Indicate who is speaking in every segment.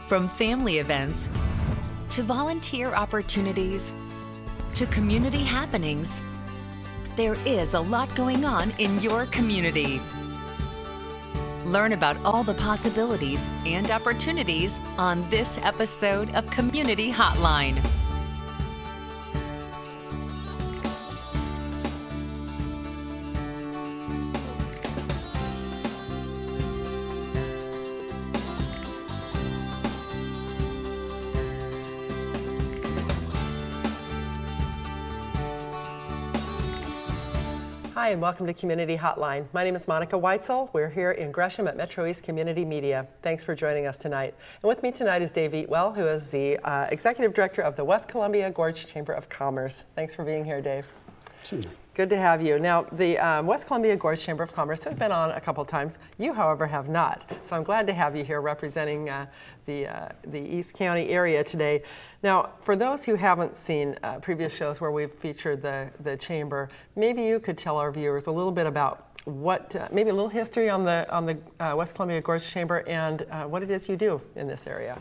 Speaker 1: From family events to volunteer opportunities to community happenings, there is a lot going on in your community. Learn about all the possibilities and opportunities on this episode of Community Hotline.
Speaker 2: Hi, and welcome to Community Hotline. My name is Monica Weitzel. We're here in Gresham at MetroEast Community Media. Thanks for joining us tonight. And with me tonight is Dave Eatwell, who is the Executive Director of the West Columbia Gorge Chamber of Commerce. Thanks for being here, Dave.
Speaker 3: Certainly.
Speaker 2: Good to have you. Now, the West Columbia Gorge Chamber of Commerce has been on a couple of times. You, however, have not. So I'm glad to have you here representing the East County area today. Now, for those who haven't seen previous shows where we've featured the chamber, maybe you could tell our viewers a little bit about what, maybe a little history on the West Columbia Gorge Chamber and what it is you do in this area.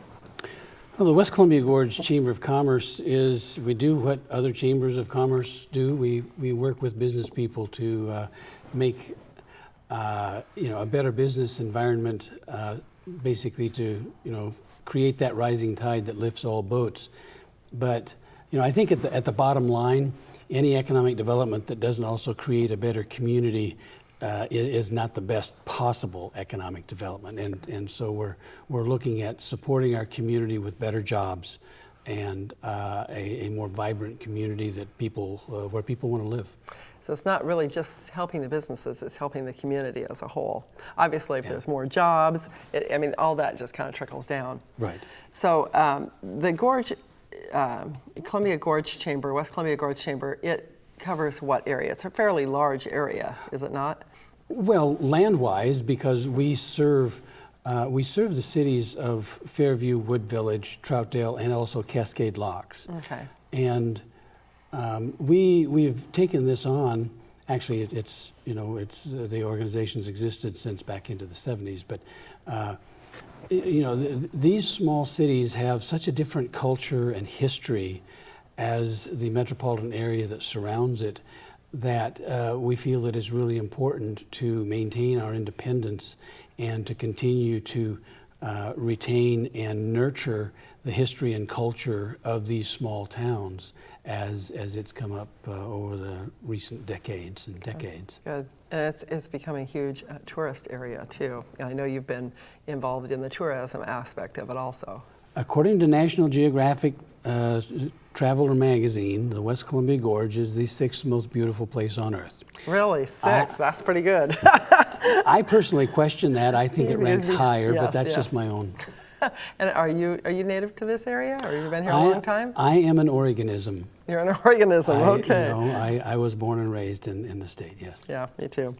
Speaker 3: Well, the West Columbia Gorge Chamber of Commerce we do what other chambers of commerce do. We work with business people to make a better business environment, basically to create that rising tide that lifts all boats. But I think at the bottom line, any economic development that doesn't also create a better community is not the best possible economic development, and so we're looking at supporting our community with better jobs and a more vibrant community that where people want to live.
Speaker 2: So it's not really just helping the businesses, it's helping the community as a whole. Obviously, if there's more jobs, all that just kind of trickles down.
Speaker 3: Right.
Speaker 2: So the Gorge, Columbia Gorge Chamber, West Columbia Gorge Chamber, it covers what area? It's a fairly large area, is it not?
Speaker 3: Well, land-wise, because we serve the cities of Fairview, Wood Village, Troutdale, and also Cascade Locks.
Speaker 2: Okay.
Speaker 3: And we've taken this on. Actually, it's the organization's existed since back into the 70s, but these small cities have such a different culture and history as the metropolitan area that surrounds it, that we feel it is really important to maintain our independence and to continue to retain and nurture the history and culture of these small towns as it's come up over the recent decades and decades.
Speaker 2: Good. And it's becoming a huge tourist area too. I know you've been involved in the tourism aspect of it also. According
Speaker 3: to National Geographic Traveler magazine, the West Columbia Gorge is the 6th most beautiful place on earth.
Speaker 2: Really? 6? That's pretty good.
Speaker 3: I personally question that. I think it ranks higher, but that's just my own.
Speaker 2: And are you native to this area, or have you been here a long time?
Speaker 3: I am an Oreganism.
Speaker 2: You're an Oreganism, okay.
Speaker 3: I was born and raised in the state, yes.
Speaker 2: Yeah, me too.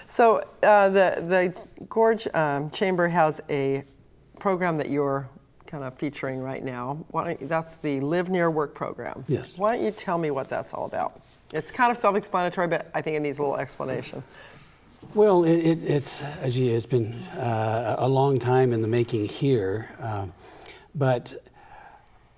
Speaker 2: So the Gorge Chamber has a program that you're kind of featuring right now. That's the Live Near Work program.
Speaker 3: Yes.
Speaker 2: Why don't you tell me what that's all about? It's kind of self-explanatory, but I think it needs a little explanation.
Speaker 3: Well, it's been a long time in the making here, but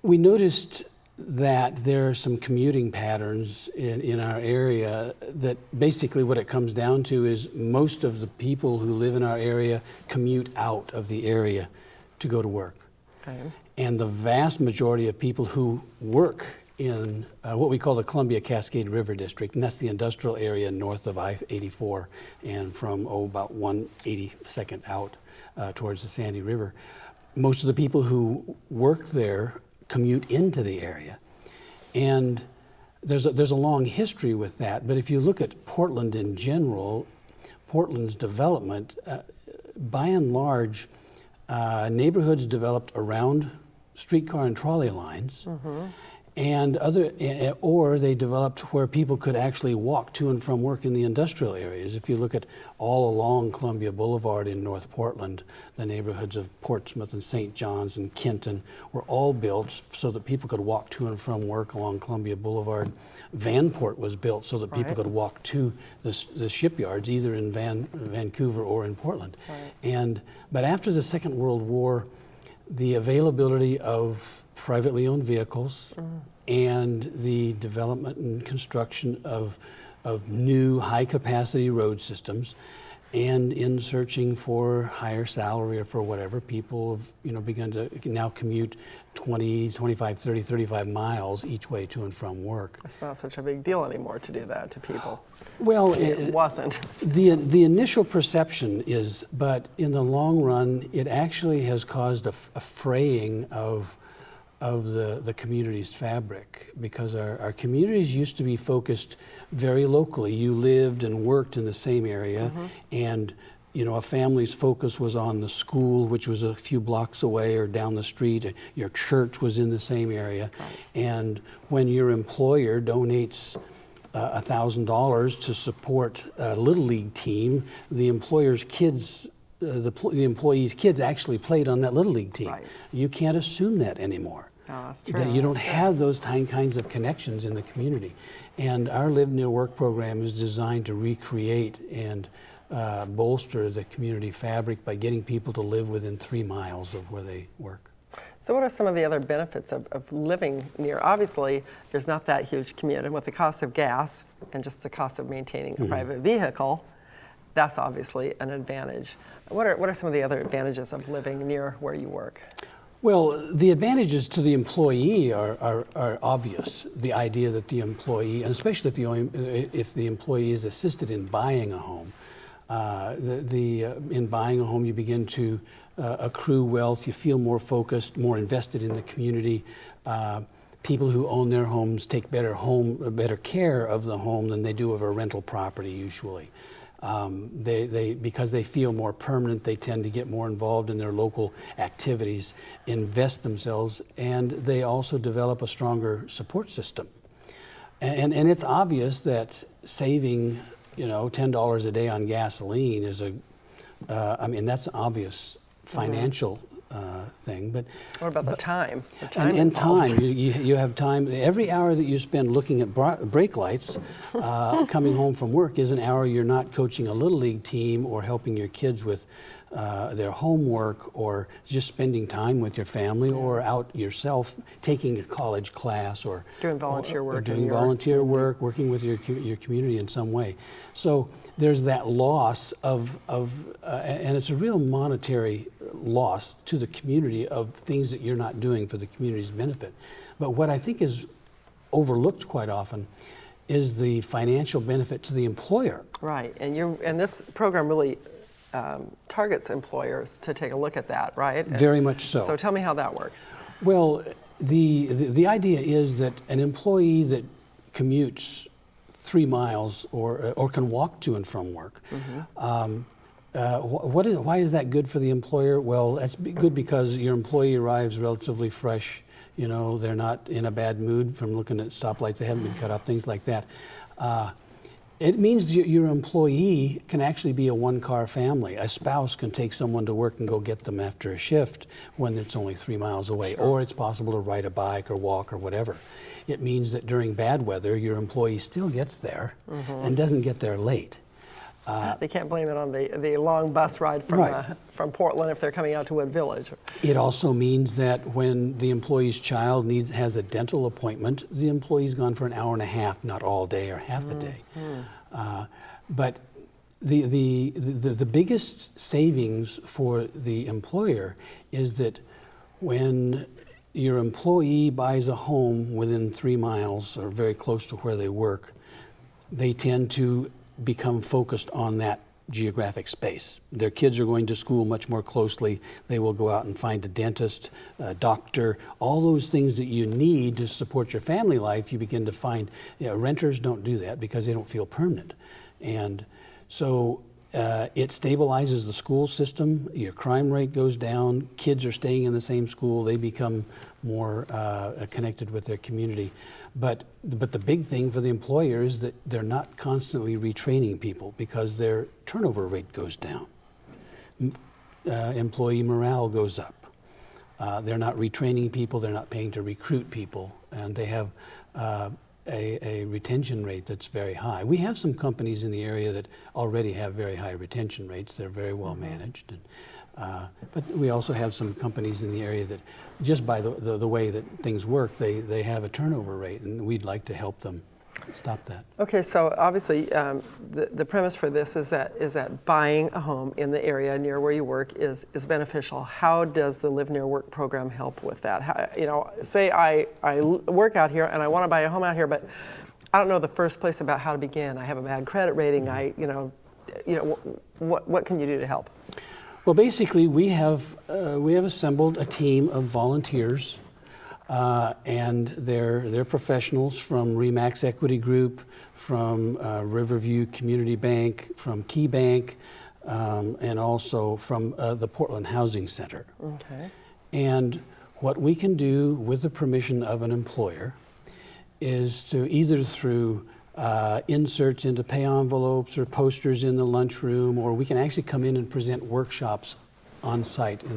Speaker 3: we noticed that there are some commuting patterns in our area that basically what it comes down to is most of the people who live in our area commute out of the area to go to work. Okay. And the vast majority of people who work in what we call the Columbia Cascade River District, and that's the industrial area north of I-84 and from about 182nd out towards the Sandy River. Most of the people who work there commute into the area. And there's a long history with that, but if you look at Portland in general, Portland's development, by and large, neighborhoods developed around streetcar and trolley lines, and or they developed where people could actually walk to and from work in the industrial areas. If you look at all along Columbia Boulevard in North Portland, the neighborhoods of Portsmouth and St. John's and Kenton were all built so that people could walk to and from work along Columbia Boulevard. Vanport was built so that people could walk to the shipyards, either in Vancouver or in Portland. But after the Second World War, the availability of privately owned vehicles and the development and construction of new high-capacity road systems, and in searching for higher salary or for whatever, people have begun to now commute 20, 25, 30, 35 miles each way to and from work.
Speaker 2: It's not such a big deal anymore to do that to people.
Speaker 3: Well,
Speaker 2: it wasn't.
Speaker 3: The initial perception is, but in the long run, it actually has caused a fraying of the community's fabric, because our communities used to be focused very locally. You lived and worked in the same area, and a family's focus was on the school, which was a few blocks away or down the street. Your church was in the same area. And when your employer donates $1,000 to support a Little League team, the employer's kids, the employee's kids actually played on that Little League team.
Speaker 2: Right.
Speaker 3: You can't assume that anymore.
Speaker 2: Oh, that's true.
Speaker 3: That you don't have those kinds of connections in the community. And our Live Near Work program is designed to recreate and bolster the community fabric by getting people to live within 3 miles of where they work.
Speaker 2: So what are some of the other benefits of living near? Obviously, there's not that huge commute, and with the cost of gas and just the cost of maintaining a private vehicle, that's obviously an advantage. What are some of the other advantages of living near where you work?
Speaker 3: Well, the advantages to the employee are obvious. The idea that the employee, and especially if the employee is assisted in buying a home, in buying a home, you begin to accrue wealth. You feel more focused, more invested in the community. People who own their homes take better care of the home than they do of a rental property usually. Because they feel more permanent, they tend to get more involved in their local activities, invest themselves, and they also develop a stronger support system. And it's obvious that saving, $10 a day on gasoline is that's an obvious financial thing. But
Speaker 2: what about the time?
Speaker 3: And time. You have time. Every hour that you spend looking at brake lights, coming home from work, is an hour you're not coaching a Little League team or helping your kids with their homework, or just spending time with your family, or out yourself taking a college class, or
Speaker 2: doing volunteer work.
Speaker 3: Or doing volunteer work, working with your community in some way. So there's that loss and it's a real monetary loss to the community of things that you're not doing for the community's benefit. But what I think is overlooked quite often is the financial benefit to the employer.
Speaker 2: Right, and this program really targets employers to take a look at that, right?
Speaker 3: Very much so.
Speaker 2: So tell me how that works.
Speaker 3: Well, the idea is that an employee that commutes 3 miles or can walk to and from work, why is that good for the employer? Well, that's good because your employee arrives relatively fresh. They're not in a bad mood from looking at stoplights. They haven't been cut up, things like that. It means your employee can actually be a one-car family. A spouse can take someone to work and go get them after a shift when it's only 3 miles away. Sure. Or it's possible to ride a bike or walk or whatever. It means that during bad weather, your employee still gets there and doesn't get there late.
Speaker 2: They can't blame it on the long bus ride from Portland if they're coming out to Wood Village.
Speaker 3: It also means that when the employee's child has a dental appointment, the employee's gone for an hour and a half, not all day or half a day. But the biggest savings for the employer is that when your employee buys a home within 3 miles or very close to where they work, they tend to become focused on that geographic space. Their kids are going to school much more closely. They will go out and find a dentist, a doctor, all those things that you need to support your family life. You begin to find, renters don't do that because they don't feel permanent. And so it stabilizes the school system. Your crime rate goes down. Kids are staying in the same school. They become more connected with their community. But the big thing for the employer is that they're not constantly retraining people because their turnover rate goes down. Employee morale goes up. They're not retraining people. They're not paying to recruit people. And they have a retention rate that's very high. We have some companies in the area that already have very high retention rates. They're very well managed. And, but we also have some companies in the area that just by the way that things work, they have a turnover rate, and we'd like to help them stop that.
Speaker 2: Okay, so obviously the premise for this is that buying a home in the area near where you work is beneficial. How does the Live Near Work program help with that? How, you know, say I work out here and I want to buy a home out here, but I don't know the first place about how to begin. I have a bad credit rating. What can you do to help?
Speaker 3: Well, basically, we have assembled a team of volunteers, and they're professionals from RE/MAX Equity Group, from Riverview Community Bank, from Key Bank, and also from the Portland Housing Center.
Speaker 2: Okay.
Speaker 3: And what we can do with the permission of an employer is to either through inserts into pay envelopes or posters in the lunchroom, or we can actually come in and present workshops on site
Speaker 2: To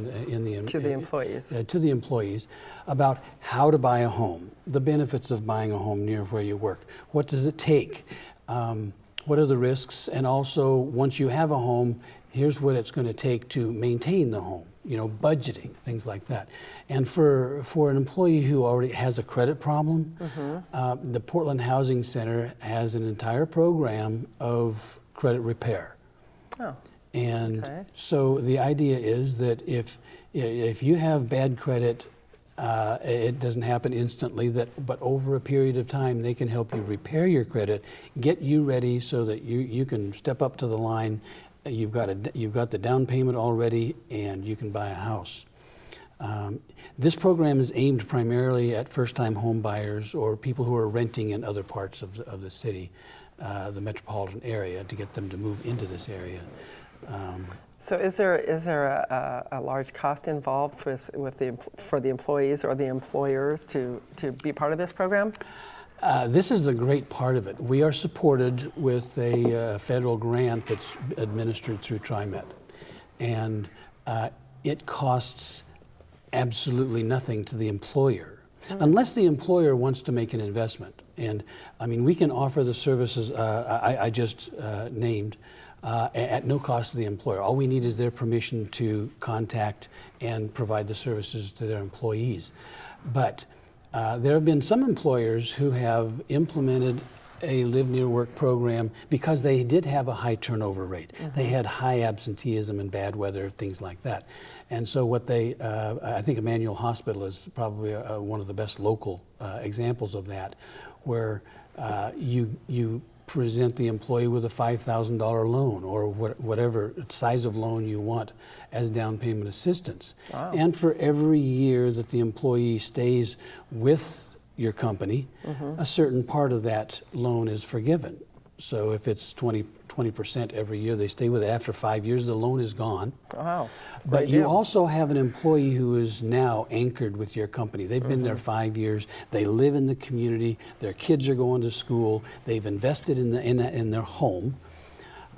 Speaker 2: the employees.
Speaker 3: To the employees about how to buy a home, the benefits of buying a home near where you work. What does it take? What are the risks? And also, once you have a home, here's what it's going to take to maintain the home. You know, budgeting, things like that. And for an employee who already has a credit problem, the Portland Housing Center has an entire program of credit repair.
Speaker 2: Oh.
Speaker 3: And
Speaker 2: okay.
Speaker 3: so the idea is that if you have bad credit, it doesn't happen instantly, but over a period of time, they can help you repair your credit, get you ready so that you can step up to the line. You've got the down payment already, and you can buy a house. This program is aimed primarily at first-time home buyers or people who are renting in other parts of the city, the metropolitan area, to get them to move into this area.
Speaker 2: So is there a large cost involved for the employees or the employers to be part of this program?
Speaker 3: This is the great part of it. We are supported with a federal grant that's administered through TriMet, and it costs absolutely nothing to the employer, unless the employer wants to make an investment. And I mean, we can offer the services I just named at no cost to the employer. All we need is their permission to contact and provide the services to their employees. But there have been some employers who have implemented a Live Near Work program because they did have a high turnover rate. They had high absenteeism and bad weather, things like that. And so what I think Emmanuel Hospital is probably one of the best local examples of that, where you present the employee with a $5,000 loan or whatever size of loan you want as down payment assistance. Wow. And for every year that the employee stays with your company, a certain part of that loan is forgiven. So if it's 20% every year they stay with it, after 5 years the loan is gone.
Speaker 2: Wow.
Speaker 3: But you also have an employee who is now anchored with your company. They've been there 5 years. They live in the community. Their kids are going to school. They've invested in their home.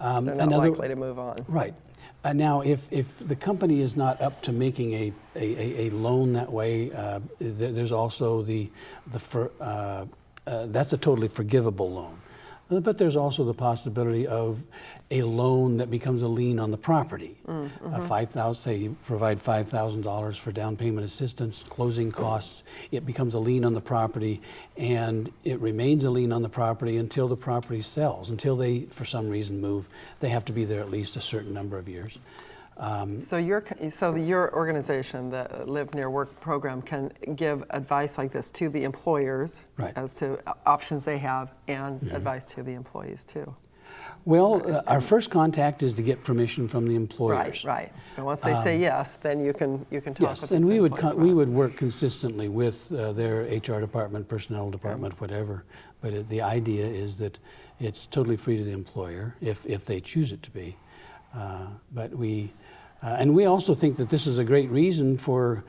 Speaker 2: They're not likely to move on.
Speaker 3: Right. Now, if the company is not up to making a loan that way, there's also that's a totally forgivable loan. But there's also the possibility of a loan that becomes a lien on the property. Say you provide $5,000 for down payment assistance, closing costs, it becomes a lien on the property, and it remains a lien on the property until the property sells. Until they, for some reason, move, they have to be there at least a certain number of years.
Speaker 2: So your organization, the Live Near Work program, can give advice like this to the employers as to options they have, and advice to the employees too.
Speaker 3: Well, our first contact is to get permission from the employers.
Speaker 2: Right. And once they say yes, then you can talk
Speaker 3: yes,
Speaker 2: with
Speaker 3: and we
Speaker 2: would
Speaker 3: work consistently with their HR department, personnel department, whatever. But the idea is that it's totally free to the employer if they choose it to be. But we And we also think that this is a great reason for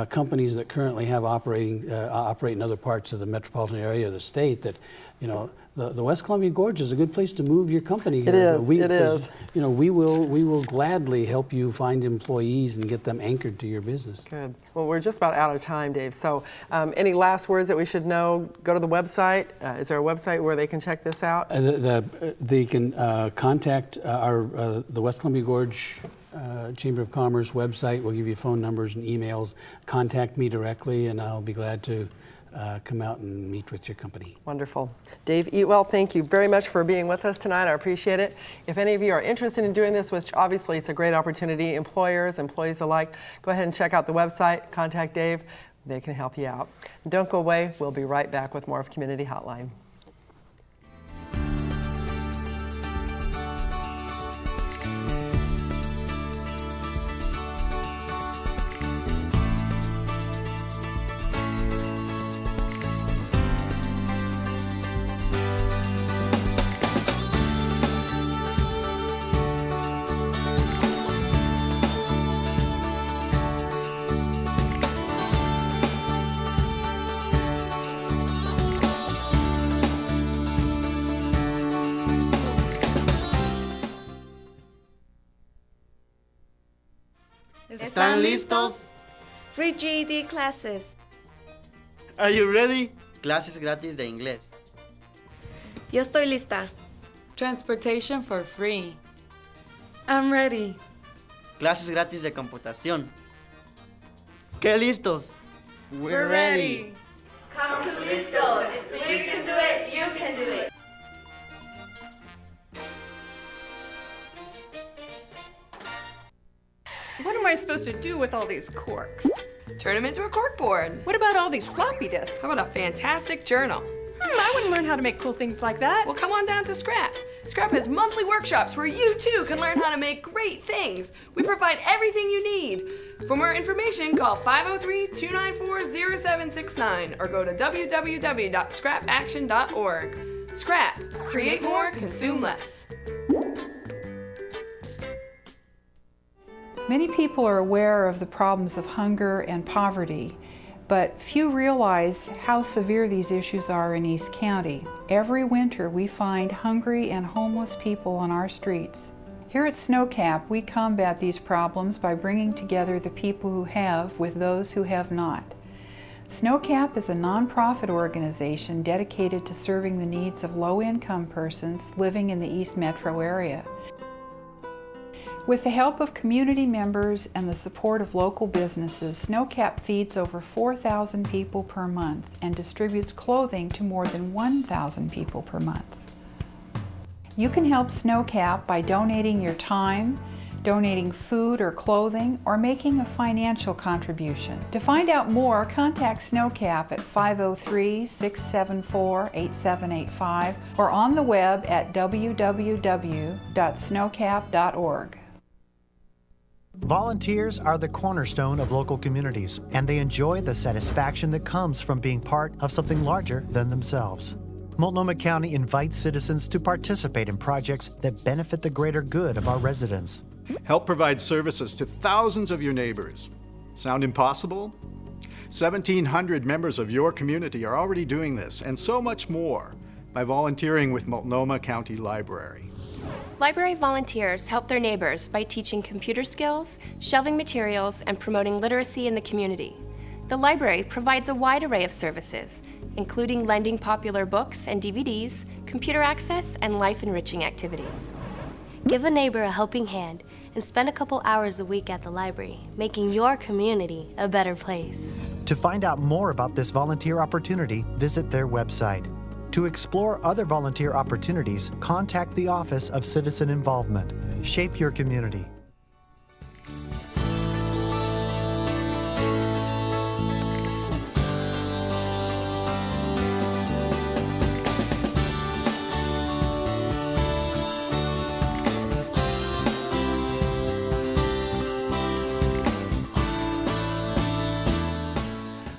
Speaker 3: companies that currently have operate in other parts of the metropolitan area of the state that, you know, the West Columbia Gorge is a good place to move your company here.
Speaker 2: It is.
Speaker 3: You know, we will gladly help you find employees and get them anchored to your business.
Speaker 2: Good. Well, we're just about out of time, Dave. So any last words that we should know? Go to the website. Is there a website where they can check this out?
Speaker 3: They can contact the West Columbia Gorge Chamber of Commerce website. We'll give you phone numbers and emails. Contact me directly, and I'll be glad to come out and meet with your company.
Speaker 2: Wonderful. Dave Eatwell, thank you very much for being with us tonight. I appreciate it. If any of you are interested in doing this, which obviously it's a great opportunity, employers, employees alike, go ahead and check out the website, contact Dave. They can help you out. And don't go away. We'll be right back with more of Community Hotline.
Speaker 4: ¿Están listos?
Speaker 5: Free GED classes.
Speaker 4: Are you ready? Clases gratis de inglés.
Speaker 5: Yo estoy lista.
Speaker 6: Transportation for free.
Speaker 7: I'm ready.
Speaker 4: Clases gratis de computación. ¿Qué listos?
Speaker 7: We're ready.
Speaker 5: Come to listos. If we can do it, you can do it.
Speaker 7: What am I supposed to do with all these corks?
Speaker 6: Turn them into a corkboard.
Speaker 7: What about all these floppy disks?
Speaker 6: How about a fantastic journal?
Speaker 7: I wouldn't learn how to make cool things like that.
Speaker 6: Well, come on down to Scrap. Scrap has monthly workshops where you too can learn how to make great things. We provide everything you need. For more information, call 503-294-0769 or go to www.scrapaction.org. Scrap. Create more, consume less.
Speaker 8: Many people are aware of the problems of hunger and poverty, but few realize how severe these issues are in East County. Every winter we find hungry and homeless people on our streets. Here at Snowcap, we combat these problems by bringing together the people who have with those who have not. Snowcap is a nonprofit organization dedicated to serving the needs of low-income persons living in the East Metro area. With the help of community members and the support of local businesses, Snowcap feeds over 4,000 people per month and distributes clothing to more than 1,000 people per month. You can help Snowcap by donating your time, donating food or clothing, or making a financial contribution. To find out more, contact Snowcap at 503-674-8785 or on the web at www.snowcap.org.
Speaker 9: Volunteers are the cornerstone of local communities, and they enjoy the satisfaction that comes from being part of something larger than themselves. Multnomah County invites citizens to participate in projects that benefit the greater good of our residents.
Speaker 10: Help provide services to thousands of your neighbors. Sound impossible? 1,700 members of your community are already doing this, and so much more, by volunteering with Multnomah County Library.
Speaker 11: Library volunteers help their neighbors by teaching computer skills, shelving materials, and promoting literacy in the community. The library provides a wide array of services, including lending popular books and DVDs, computer access, and life-enriching activities.
Speaker 12: Give a neighbor a helping hand and spend a couple hours a week at the library, making your community a better place.
Speaker 9: To find out more about this volunteer opportunity, visit their website. To explore other volunteer opportunities, contact the Office of Citizen Involvement. Shape your community.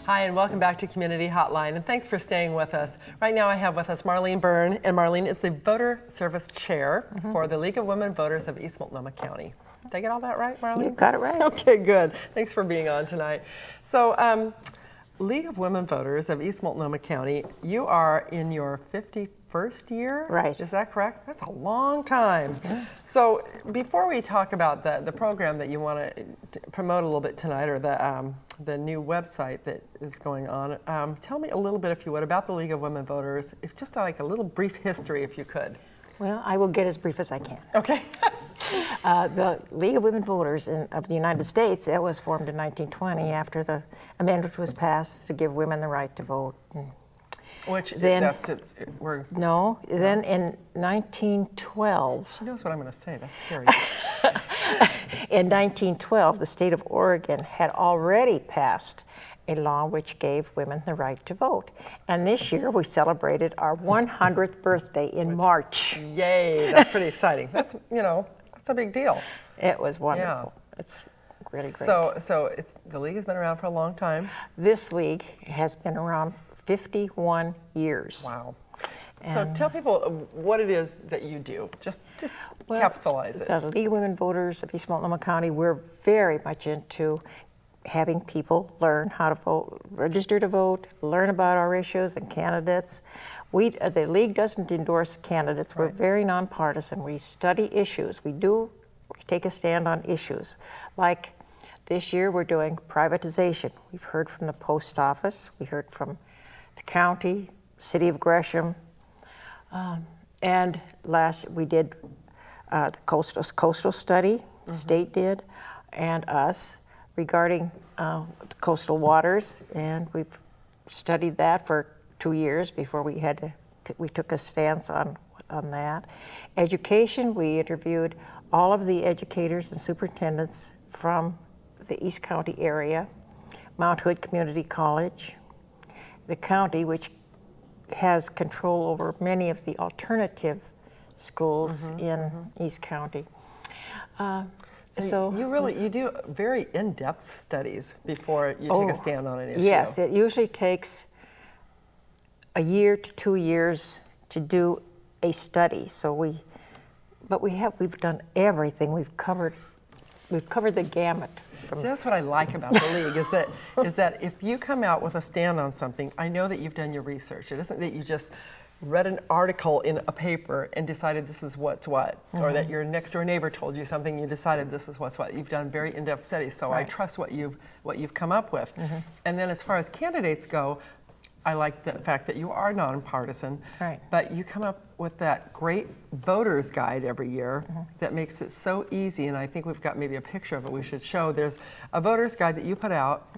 Speaker 2: Hi, and welcome back to Community Hotline, and thanks for staying with us. Right now I have with us Marlene Byrne, and Marlene is the Voter Service Chair for the League of Women Voters of East Multnomah County. Did I get all that right, Marlene?
Speaker 13: You got it right.
Speaker 2: Okay, good. Thanks for being on tonight. So, League of Women Voters of East Multnomah County, you are in your 51st year?
Speaker 13: Right.
Speaker 2: Is that correct? That's a long time. Yeah. So, before we talk about the program that you want to promote a little bit tonight, or the new website that is going on, tell me a little bit, if you would, about the League of Women Voters, if just like a little brief history, if you could.
Speaker 13: Well, I will get as brief as I can.
Speaker 2: Okay.
Speaker 13: The League of Women Voters of the United States, it was formed in 1920 after the amendment was passed to give women the right to vote.
Speaker 2: Which,
Speaker 13: then,
Speaker 2: that's it.
Speaker 13: Then in 1912.
Speaker 2: She knows what I'm going to say. That's scary.
Speaker 13: In 1912, the state of Oregon had already passed a law which gave women the right to vote. And this year we celebrated our 100th birthday in March.
Speaker 2: Yay, that's pretty exciting. That's, that's a big deal.
Speaker 13: It was wonderful.
Speaker 2: Yeah.
Speaker 13: It's really great.
Speaker 2: So the league has been around for a long time.
Speaker 13: This league has been around 51 years.
Speaker 2: Wow. So tell people what it is that you do. Just capsulize it.
Speaker 13: The League of Women Voters of East Multnomah County, we're very much into having people learn how to vote, register to vote, learn about our issues and candidates. The league doesn't endorse candidates. We're very nonpartisan. We study issues. We take a stand on issues. Like this year, we're doing privatization. We've heard from the post office. We heard from the county, city of Gresham, and last we did the coastal study. The state did, and us, regarding the coastal waters, and we've studied that for 2 years before we took a stance on that. Education, we interviewed all of the educators and superintendents from the East County area, Mount Hood Community College, the county, which has control over many of the alternative schools in East County.
Speaker 2: So you do very in-depth studies before you take a stand on an issue.
Speaker 13: Yes, it usually takes a year to 2 years to do a study. So we've done everything. We've covered the gamut.
Speaker 2: See, that's what I like about the league is that if you come out with a stand on something, I know that you've done your research. It isn't that you just read an article in a paper and decided this is what's what, or that your next door neighbor told you something, you decided this is what's what. You've done very in-depth studies, so I trust what you've come up with. And then as far as candidates go, I like the fact that you are nonpartisan, but you come up with that great voter's guide every year that makes it so easy, and I think we've got maybe a picture of it we should show. There's a voter's guide that you put out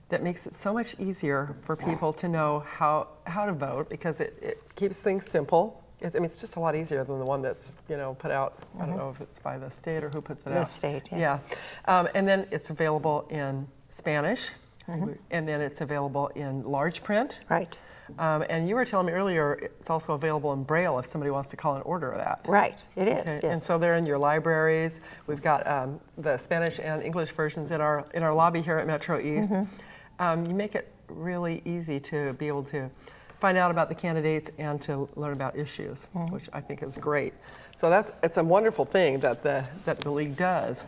Speaker 2: that makes it so much easier for people to know how to vote, because it keeps things simple. It's just a lot easier than the one that's put out. I don't know if it's by the state or who puts it out.
Speaker 13: The state, yeah.
Speaker 2: And then it's available in Spanish, and then it's available in large print.
Speaker 13: Right.
Speaker 2: And you were telling me earlier it's also available in Braille if somebody wants to call and order that.
Speaker 13: Right, it is.
Speaker 2: Okay.
Speaker 13: Yes.
Speaker 2: And so they're in your libraries. We've got the Spanish and English versions in our lobby here at MetroEast. You make it really easy to be able to find out about the candidates and to learn about issues, which I think is great. So it's a wonderful thing that the league does.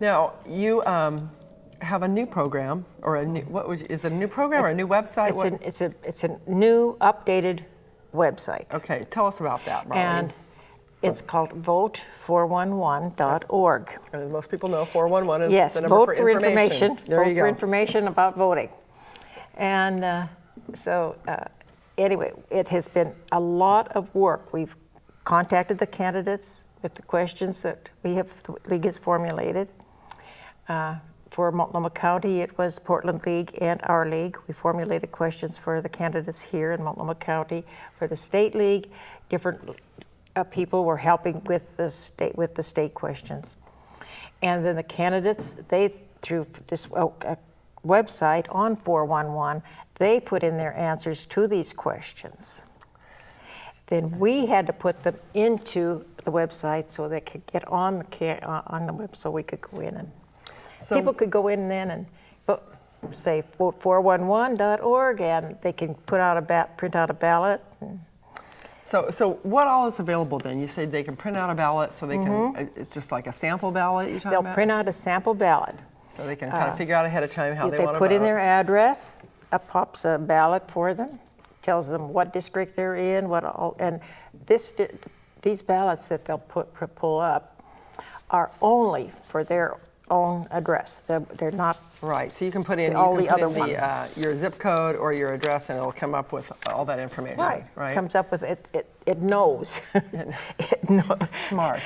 Speaker 2: Now you have a new program, or is it a new program or a new website?
Speaker 13: It's a new updated website.
Speaker 2: Okay, tell us about that, Marlene.
Speaker 13: And it's called vote411.org.
Speaker 2: And most people know 411 is
Speaker 13: yes,
Speaker 2: the number
Speaker 13: vote
Speaker 2: for information.
Speaker 13: There you go. For information about voting. And anyway, it has been a lot of work. We've contacted the candidates with the questions that the league has formulated. For Multnomah County, it was Portland League and our league. We formulated questions for the candidates here in Multnomah County. For the state league, different people were helping with the state questions. And then the candidates, through this website on 411, they put in their answers to these questions. Then we had to put them into the website so they could get on the web, so we could go in and people could go in then and say vote411.org, and they can print out a ballot.
Speaker 2: So what all is available then? You say they can print out a ballot, so they can. It's just like a sample ballot you're talking about.
Speaker 13: They'll print out a sample ballot.
Speaker 2: So they can kind of figure out ahead of time how they want to
Speaker 13: put in
Speaker 2: vote.
Speaker 13: their address. Up pops a ballot for them, tells them what district they're in, and these ballots that they'll pull up are only for their own address. They're not.
Speaker 2: Right, so you can put in
Speaker 13: all the other ones.
Speaker 2: Your zip code or your address, and it'll come up with all that information.
Speaker 13: Right. Comes up with it. It knows. It knows.
Speaker 2: It's smart.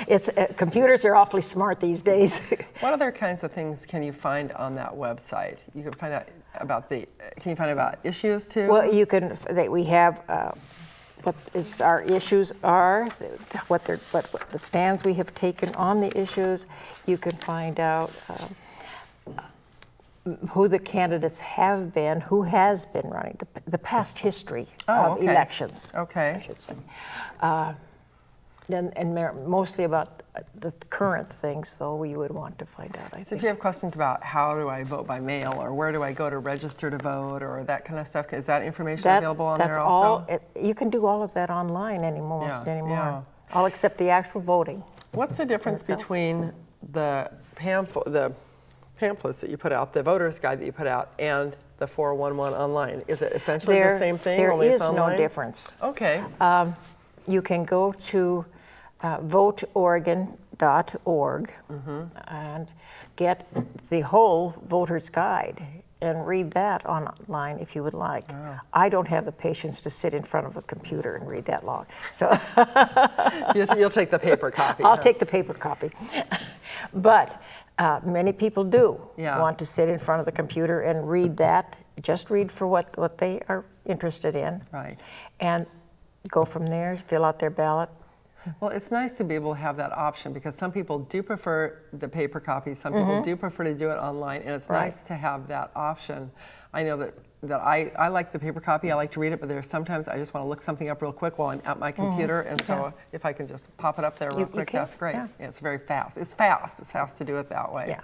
Speaker 13: Computers are awfully smart these days.
Speaker 2: What other kinds of things can you find on that website? You can find out about Can you find out about issues too?
Speaker 13: Well, you can. We have what our issues are, what the stands we have taken on the issues. You can find out. Who the candidates have been, who has been running, the past history of elections.
Speaker 2: Okay.
Speaker 13: I should say. And mostly about the current things, though, we would want to find out, I
Speaker 2: So
Speaker 13: think.
Speaker 2: if you have questions about how do I vote by mail, or where do I go to register to vote, or that kind of stuff, is that information available on there also?
Speaker 13: You can do all of that online anymore.
Speaker 2: Yeah.
Speaker 13: All except the actual voting.
Speaker 2: What's the difference between the pamphlets that you put out, the voter's guide that you put out, and the 411 online? Is it essentially the same thing?
Speaker 13: There
Speaker 2: only
Speaker 13: is
Speaker 2: it's online?
Speaker 13: no difference.
Speaker 2: Okay.
Speaker 13: You can go to voteoregon.org and get the whole voter's guide and read that online if you would like.
Speaker 2: Wow.
Speaker 13: I don't have the patience to sit in front of a computer and read that long. So
Speaker 2: You'll take the paper copy.
Speaker 13: I'll take the paper copy. But many people do want to sit in front of the computer and read that, just read for what they are interested in.
Speaker 2: Right.
Speaker 13: And go from there, fill out their ballot.
Speaker 2: Well, it's nice to be able to have that option, because some people do prefer the paper copy, some people do prefer to do it online, and it's nice to have that option. I know that I like the paper copy, I like to read it, but there's sometimes I just want to look something up real quick while I'm at my computer, and so if I can just pop it up there real quick, that's great. Yeah, it's very fast. It's fast to do it that way.
Speaker 13: Yeah.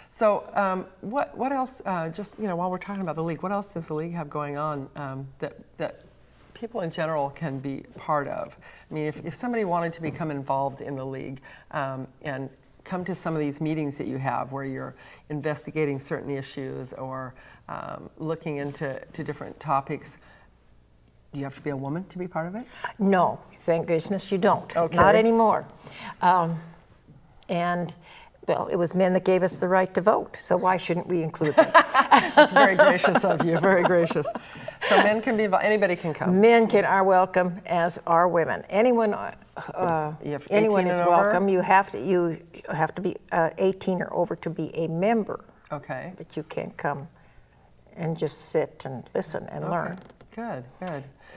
Speaker 2: So what else, just while we're talking about the league, what else does the league have going on that people in general can be part of? I mean, if somebody wanted to become involved in the league and come to some of these meetings that you have where you're investigating certain issues or looking into different topics, do you have to be a woman to be part of it?
Speaker 13: No, thank goodness you don't.
Speaker 2: Okay.
Speaker 13: Not anymore. And well, it was men that gave us the right to vote, so why shouldn't we include them?
Speaker 2: That's very gracious of you, very gracious. So men can be involved, anybody can come?
Speaker 13: Men are welcome, as are women. Anyone is welcome. You have to be 18 or over to be a member.
Speaker 2: Okay.
Speaker 13: But you can come and just sit and listen and learn.
Speaker 2: Good.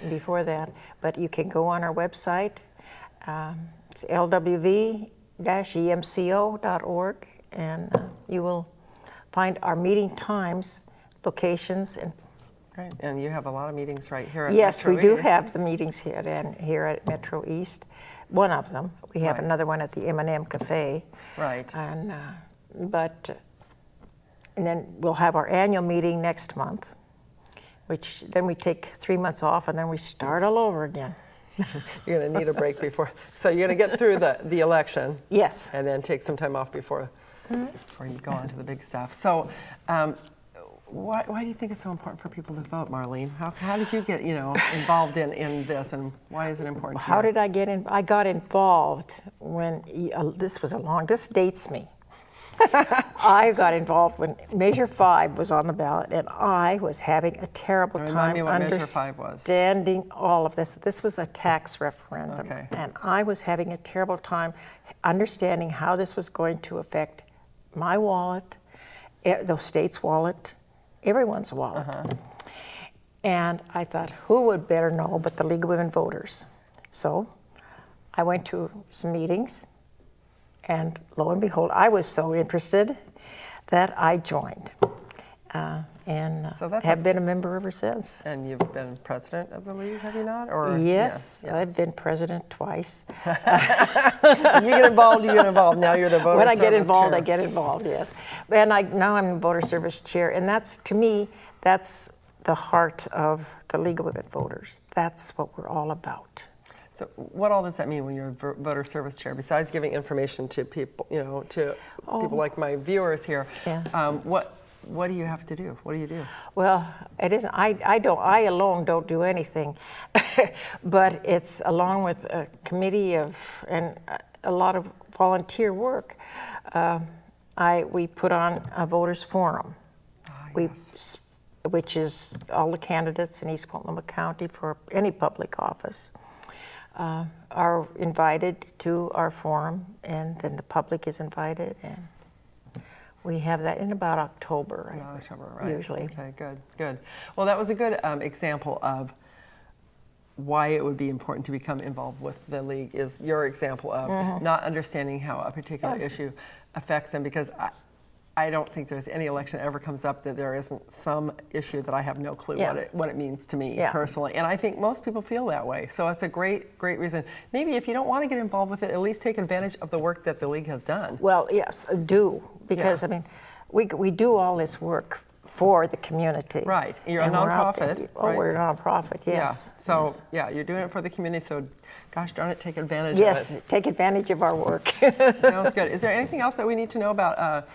Speaker 13: Before that, but you can go on our website. It's lwv-emco.org, and you will find our meeting times, locations, and.
Speaker 2: Great. And you have a lot of meetings right here at
Speaker 13: Yes, we
Speaker 2: MetroEast.
Speaker 13: do have the meetings here at MetroEast. One of them. We have another one at the M&M Cafe.
Speaker 2: Right.
Speaker 13: And and then we'll have our annual meeting next month, which then we take 3 months off, and then we start all over again.
Speaker 2: You're going to need a break before. So you're going to get through the election.
Speaker 13: Yes.
Speaker 2: And then take some time off before you go on to the big stuff. So why do you think it's so important for people to vote, Marlene? How did you get involved in this, and why is it important?
Speaker 13: How did I get in? I got involved when this dates me. I got involved when Measure 5 was on the ballot, and I was having a terrible time understanding all of this. This was a tax referendum, and I was having a terrible time understanding how this was going to affect my wallet, the state's wallet, everyone's wallet. And I thought, who would better know but the League of Women Voters? So I went to some meetings, and lo and behold, I was so interested that I joined, and have been a member ever since.
Speaker 2: And you've been president of the league, have you not? Or
Speaker 13: yes, I've been president twice.
Speaker 2: You get involved. Now you're the voter
Speaker 13: when I
Speaker 2: service
Speaker 13: get involved,
Speaker 2: chair.
Speaker 13: I get involved. Yes, and now I'm the voter service chair, and to me, that's the heart of the League of Women Voters. That's what we're all about.
Speaker 2: So what all does that mean when you're a voter service chair, besides giving information to people, to people like my viewers here?
Speaker 13: Yeah.
Speaker 2: What do you have to do? What do you do?
Speaker 13: Well, it isn't. I alone don't do anything, but it's along with a committee and a lot of volunteer work. We put on a voters forum, which is all the candidates in East Multnomah County for any public office are invited to our forum, and then the public is invited, and we have that in about October,
Speaker 2: right?
Speaker 13: Usually.
Speaker 2: Okay, good. Well, that was a good example of why it would be important to become involved with the league. Is your example of not understanding how a particular issue affects them, because I don't think there's any election that ever comes up that there isn't some issue that I have no clue what it means to me personally. And I think most people feel that way. So it's a great reason. Maybe if you don't want to get involved with it, at least take advantage of the work that the league has done.
Speaker 13: Well, yes, do. Because, I mean, we do all this work for the community.
Speaker 2: Right. You're a nonprofit.
Speaker 13: Right? We're a nonprofit, yes.
Speaker 2: Yeah. So, you're doing it for the community, so gosh darn it, take advantage of it.
Speaker 13: Yes, take advantage of our work.
Speaker 2: Sounds good. Is there anything else that we need to know about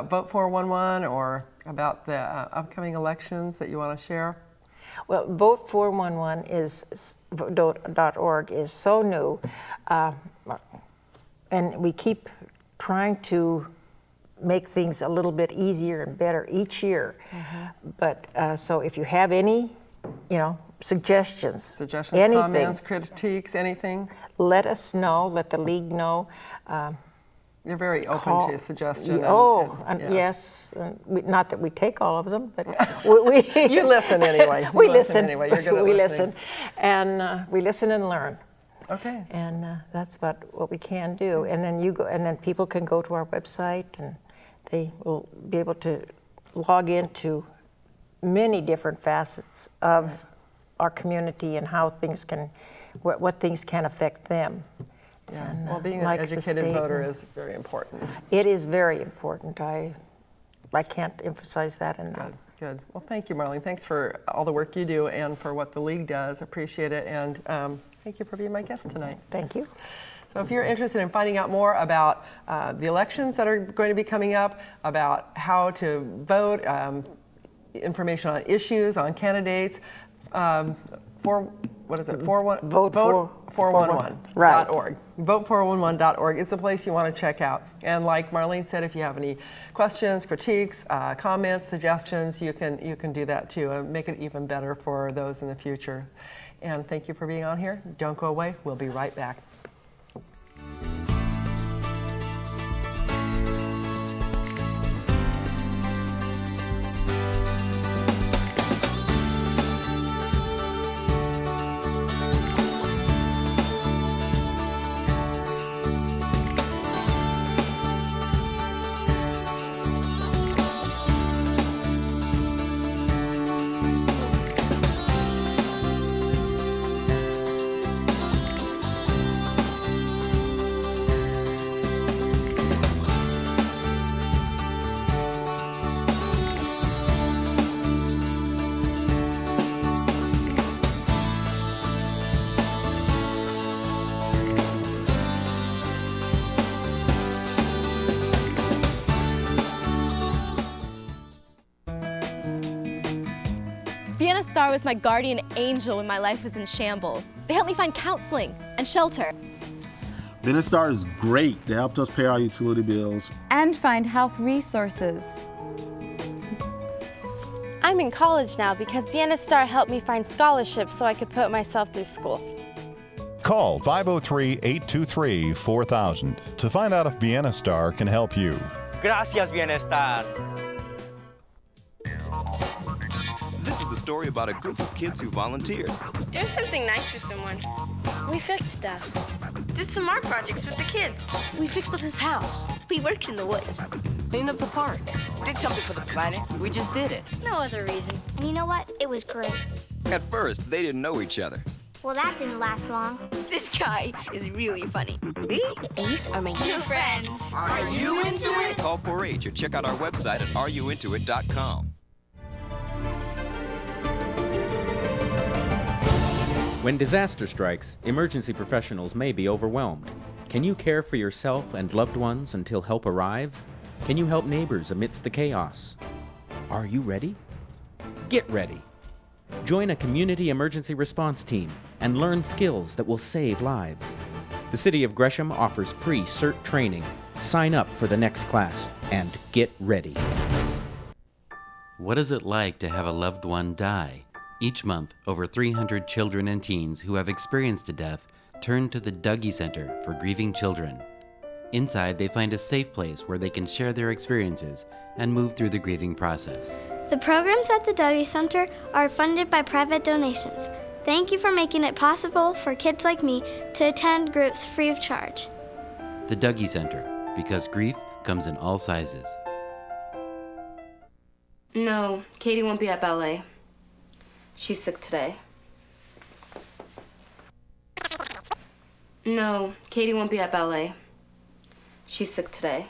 Speaker 2: Vote 411 or about the upcoming elections that you want to share?
Speaker 13: Well, Vote 411 is .org is so new, and we keep trying to make things a little bit easier and better each year. But so if you have any, suggestions, anything,
Speaker 2: comments, critiques, anything,
Speaker 13: let us know. Let the league know.
Speaker 2: You're very open to suggestions.
Speaker 13: Yes. Not that we take all of them, but we
Speaker 2: you listen anyway.
Speaker 13: We listen
Speaker 2: anyway. You're good at
Speaker 13: we
Speaker 2: listening.
Speaker 13: listen, and we listen and learn.
Speaker 2: Okay.
Speaker 13: And that's about what we can do. And then people can go to our website, and they will be able to log into many different facets of our community and how things can, what things can affect them.
Speaker 2: Yeah.
Speaker 13: And,
Speaker 2: well, being
Speaker 13: like
Speaker 2: an educated voter is very important.
Speaker 13: It is very important. I can't emphasize that enough.
Speaker 2: Good. Well, thank you, Marlene. Thanks for all the work you do and for what the league does. Appreciate it. And thank you for being my guest tonight.
Speaker 13: Thank you.
Speaker 2: So if you're interested in finding out more about the elections that are going to be coming up, about how to vote, information on issues, on candidates, Vote411.org. Vote411.org is the place you want to check out. And like Marlene said, if you have any questions, critiques, comments, suggestions, you can do that too and make it even better for those in the future. And thank you for being on here. Don't go away. We'll be right back.
Speaker 14: Vienna Star was my guardian angel when my life was in shambles. They helped me find counseling and shelter.
Speaker 15: Vienna Star is great. They helped us pay our utility bills.
Speaker 16: And find health resources.
Speaker 12: I'm in college now because Vienna Star helped me find scholarships so I could put myself through school.
Speaker 17: Call 503-823-4000 to find out if Vienna Star can help you.
Speaker 18: Gracias, Vienna Star.
Speaker 19: This is the story about a group of kids who volunteered.
Speaker 20: Doing something nice for someone.
Speaker 12: We fixed stuff.
Speaker 20: Did some art projects with the kids.
Speaker 12: We fixed up his house.
Speaker 20: We worked in the woods.
Speaker 21: Cleaned up the park.
Speaker 22: Did something for the planet.
Speaker 21: We just did it.
Speaker 23: No other reason. And you know what? It was great.
Speaker 19: At first, they didn't know each other.
Speaker 23: Well, that didn't last long.
Speaker 20: This guy is really funny.
Speaker 23: Me? These are my
Speaker 20: new friends.
Speaker 22: Are you into it?
Speaker 19: Call 4-H or check out our website at areyouintoit.com.
Speaker 1: When disaster strikes, emergency professionals may be overwhelmed. Can you care for yourself and loved ones until help arrives? Can you help neighbors amidst the chaos? Are you ready? Get ready. Join a community emergency response team and learn skills that will save lives. The City of Gresham offers free CERT training. Sign up for the next class and get ready.
Speaker 3: What is it like to have a loved one die? Each month, over 300 children and teens who have experienced a death turn to the Dougie Center for Grieving Children. Inside, they find a safe place where they can share their experiences and move through the grieving process.
Speaker 23: The programs at the Dougie Center are funded by private donations. Thank you for making it possible for kids like me to attend groups free of charge.
Speaker 3: The Dougie Center, because grief comes in all sizes.
Speaker 6: No, Katie won't be at ballet. She's sick today. No, Katie won't be at ballet. She's sick today.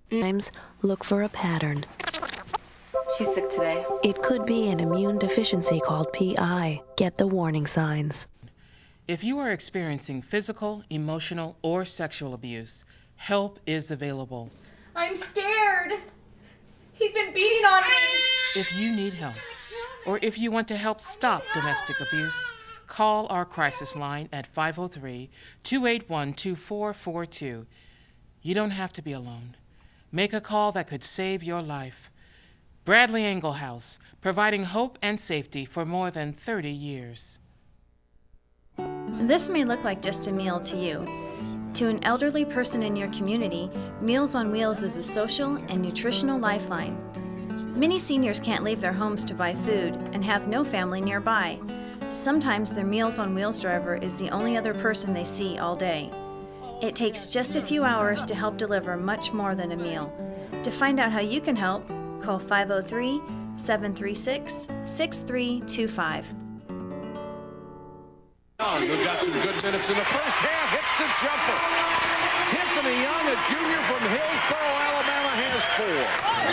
Speaker 4: Sometimes look for a pattern.
Speaker 6: She's sick today.
Speaker 4: It could be an immune deficiency called PI. Get the warning signs.
Speaker 24: If you are experiencing physical, emotional, or sexual abuse, help is available.
Speaker 5: I'm scared. He's been beating on me.
Speaker 24: If you need help, or if you want to help stop domestic abuse, call our crisis line at 503-281-2442. You don't have to be alone. Make a call that could save your life. Bradley Englehouse, providing hope and safety for more than 30 years.
Speaker 25: This may look like just a meal to you. To an elderly person in your community, Meals on Wheels is a social and nutritional lifeline. Many seniors can't leave their homes to buy food and have no family nearby. Sometimes their Meals on Wheels driver is the only other person they see all day. It takes just a few hours to help deliver much more than a meal. To find out how you can help, call 503-736-6325.
Speaker 26: Who got some good minutes in the first half, hits the jumper. Tiffany Young, a junior from Hillsboro, Alabama, has 4.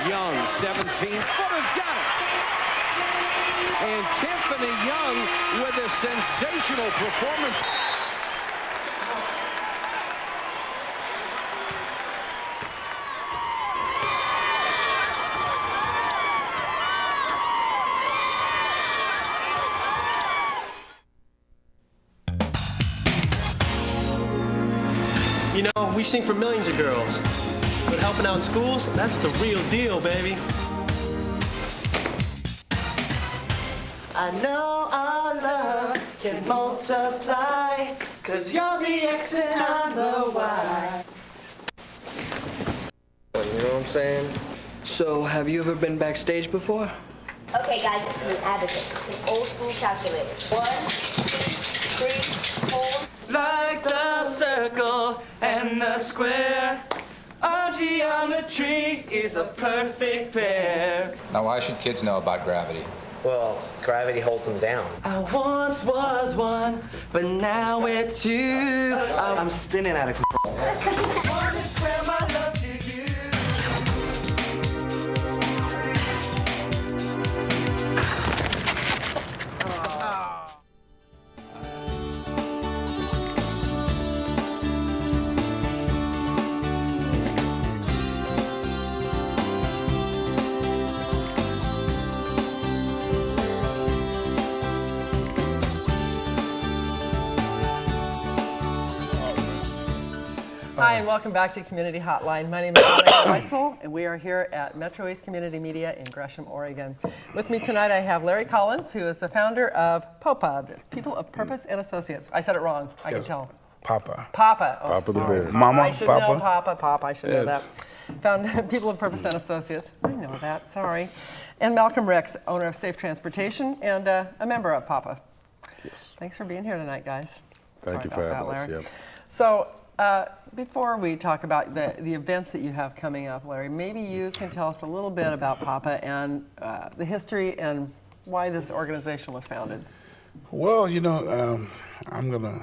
Speaker 26: Young, 17-footer, got it. And Tiffany Young with a sensational performance.
Speaker 27: You know, we sing for millions of girls, but helping out in schools, that's the real deal, baby.
Speaker 28: I know our love can multiply, 'cause you're the X and I'm the Y.
Speaker 29: You know what I'm saying? So, have you ever been backstage before?
Speaker 23: Okay, guys, this is an abacus, an old school calculator. 1, 2, 3, 4.
Speaker 28: Like the circle and the square, our geometry is a perfect pair.
Speaker 30: Now, why should kids know about gravity?
Speaker 28: Well, gravity holds them down. I once was one, but now we're two. I'm spinning out of control.
Speaker 2: Hi, and welcome back to Community Hotline. My name is Monica Weitzel, and we are here at MetroEast Community Media in Gresham, Oregon. With me tonight, I have Larry Collins, who is the founder of POPA, People of Purpose and Associates. I said it wrong. I can tell.
Speaker 31: Papa.
Speaker 2: Papa. Oh,
Speaker 31: Papa the
Speaker 2: sorry.
Speaker 31: bear. Mama,
Speaker 2: I should
Speaker 31: Papa.
Speaker 2: know Papa. I should know
Speaker 31: Yes.
Speaker 2: that. Found People of Purpose and Associates. I know that. Sorry. And Malcolm Ricks, owner of Safe Transportation and a member of POPA.
Speaker 31: Yes.
Speaker 2: Thanks for being here tonight, guys.
Speaker 31: Thank you for having us. Yep.
Speaker 2: So, before we talk about the events that you have coming up, Larry, maybe you can tell us a little bit about POPA and the history and why this organization was founded.
Speaker 31: Well, you know, I'm going to,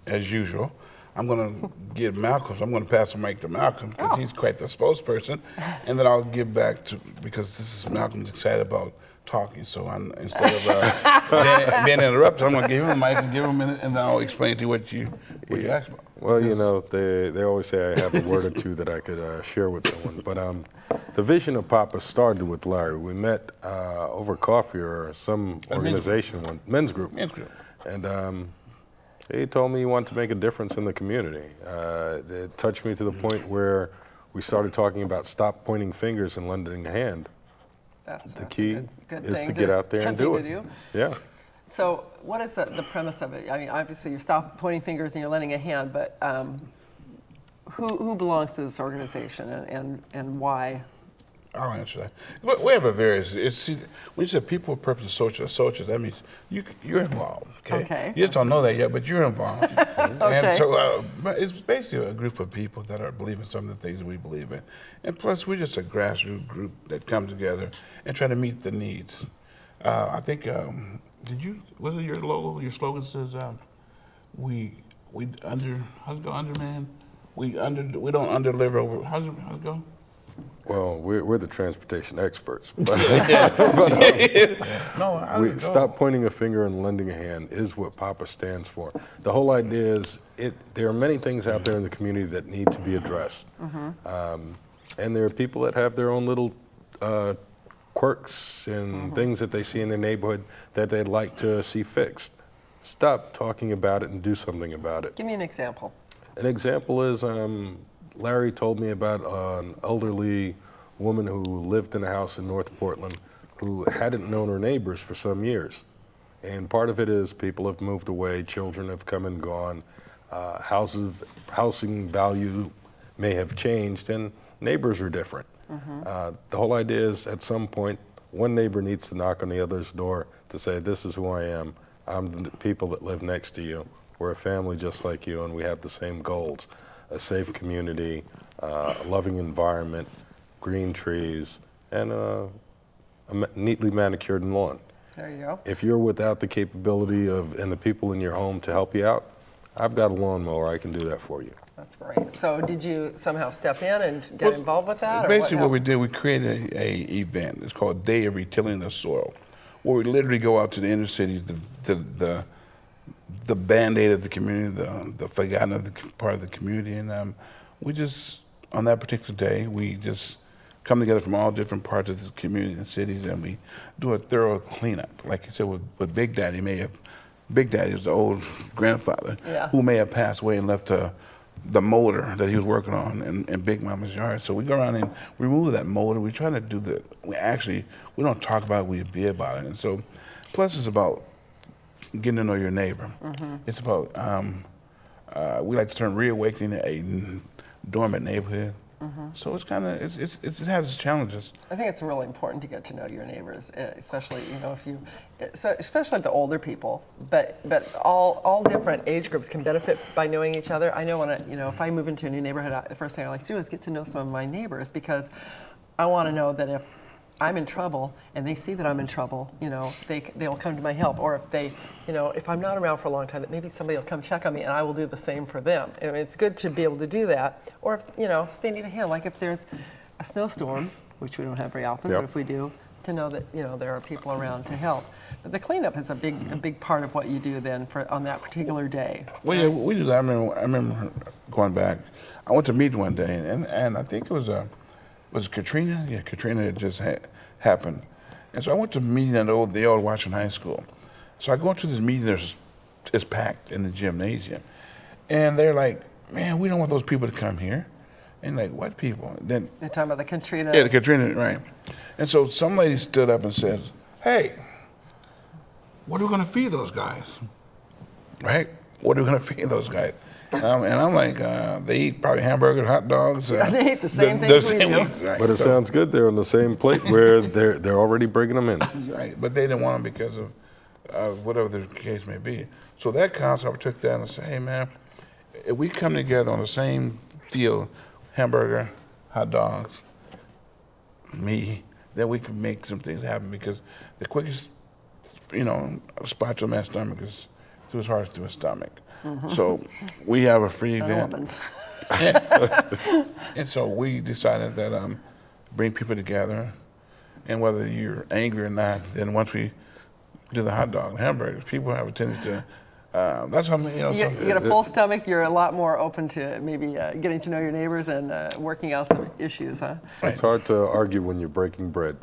Speaker 31: as usual, I'm going to give Malcolm, I'm going to pass the mic to Malcolm because he's quite the spokesperson. And then I'll give back to, because this is Malcolm's excited about talking. So instead of being interrupted, I'm going to give him the mic and give him a minute, and then I'll explain to you what you asked about.
Speaker 7: Well, you know, they always say I have a word or two that I could share with someone. But the vision of Papa started with Larry. We met over coffee or some organization, men's group. And he told me he wanted to make a difference in the community. It touched me to the point where we started talking about stop pointing fingers and lending a hand. The key is to get out there and do it. Yeah.
Speaker 2: So what is the premise of it? I mean, obviously you stop pointing fingers and you're lending a hand, but who belongs to this organization and why?
Speaker 31: I'll answer that. We have a various. When you say people, purpose, social, that means you're involved. Okay. You just don't know that yet, but you're involved. And so it's basically a group of people that are believing some of the things that we believe in, and plus we're just a grassroots group that come together and try to meet the needs. I think. Was it your logo? Your slogan says, "We under." How's it go, underman? We don't underdeliver over. How's it go?
Speaker 7: Well, we're the transportation experts. But, stop pointing a finger and lending a hand is what Papa stands for. The whole idea is there are many things out there in the community that need to be addressed. And there are people that have their own little quirks and things that they see in their neighborhood that they'd like to see fixed. Stop talking about it and do something about it.
Speaker 2: Give me an example.
Speaker 7: An example is Larry told me about an elderly woman who lived in a house in North Portland who hadn't known her neighbors for some years. And part of it is people have moved away, children have come and gone, housing value may have changed, and neighbors are different. The whole idea is at some point, one neighbor needs to knock on the other's door to say, this is who I am. I'm the people that live next to you. We're a family just like you, and we have the same goals. A safe community, a loving environment, green trees, and a neatly manicured lawn.
Speaker 2: There you go.
Speaker 7: If you're without the capability and the people in your home to help you out, I've got a lawnmower, I can do that for you.
Speaker 2: That's great. So did you somehow step in and get involved with that?
Speaker 31: Basically what we did, we created a event. It's called Day of Retilling the Soil, where we literally go out to the inner cities, the Band-Aid of the community, the forgotten part of the community. And we just, on that particular day, we just come together from all different parts of the community and cities, and we do a thorough cleanup. Like you said, with Big Daddy Big Daddy was the old grandfather who may have passed away and left the motor that he was working on in Big Mama's yard. So we go around and remove that motor. We try to do we don't talk about it, we be about it. And so, plus it's about getting to know your neighbor. It's about, we like to term reawakening a dormant neighborhood. So it's kind of, it has its challenges.
Speaker 2: I think it's really important to get to know your neighbors, especially, especially the older people, but all different age groups can benefit by knowing each other. I know if I move into a new neighborhood, the first thing I like to do is get to know some of my neighbors, because I want to know that if I'm in trouble and they see that I'm in trouble, they'll come to my help. Or if if I'm not around for a long time, that maybe somebody will come check on me and I will do the same for them. I mean, it's good to be able to do that. Or if they need a hand, like if there's a snowstorm, which we don't have very often, but if we do, to know that there are people around to help. But the cleanup is a big part of what you do then on that particular day.
Speaker 31: Well, yeah, we do that. I remember going back. I went to meet one day, and I think it was it Katrina? Yeah, Katrina had just happened. And so I went to a meeting at the old Washington High School. So I go into this meeting, it's packed in the gymnasium. And they're like, man, we don't want those people to come here. And like, what people? Then
Speaker 2: they're talking about the Katrina.
Speaker 31: Yeah, the Katrina, right. And so some lady stood up and said, hey, what are we going to feed those guys? Right? What are we going to feed those guys? And I'm like, they eat probably hamburgers, hot dogs.
Speaker 2: They eat the same things we do.
Speaker 7: Right. But it sounds good. They're on the same plate where they're already bringing them in.
Speaker 31: Right, but they didn't want them because of whatever the case may be. So that council took that and said, hey, man, if we come together on the same field, hamburger, hot dogs, me, then we can make some things happen, because the quickest, spot to a man's stomach is through his heart to his stomach. So we have a free event. And so we decided that bring people together, And whether you're angry or not, then once we do the hot dog and hamburgers, people have a tendency to, that's how, you know.
Speaker 2: You get a full stomach, you're a lot more open to maybe getting to know your neighbors and working out some issues, huh?
Speaker 7: It's hard to argue when you're breaking bread.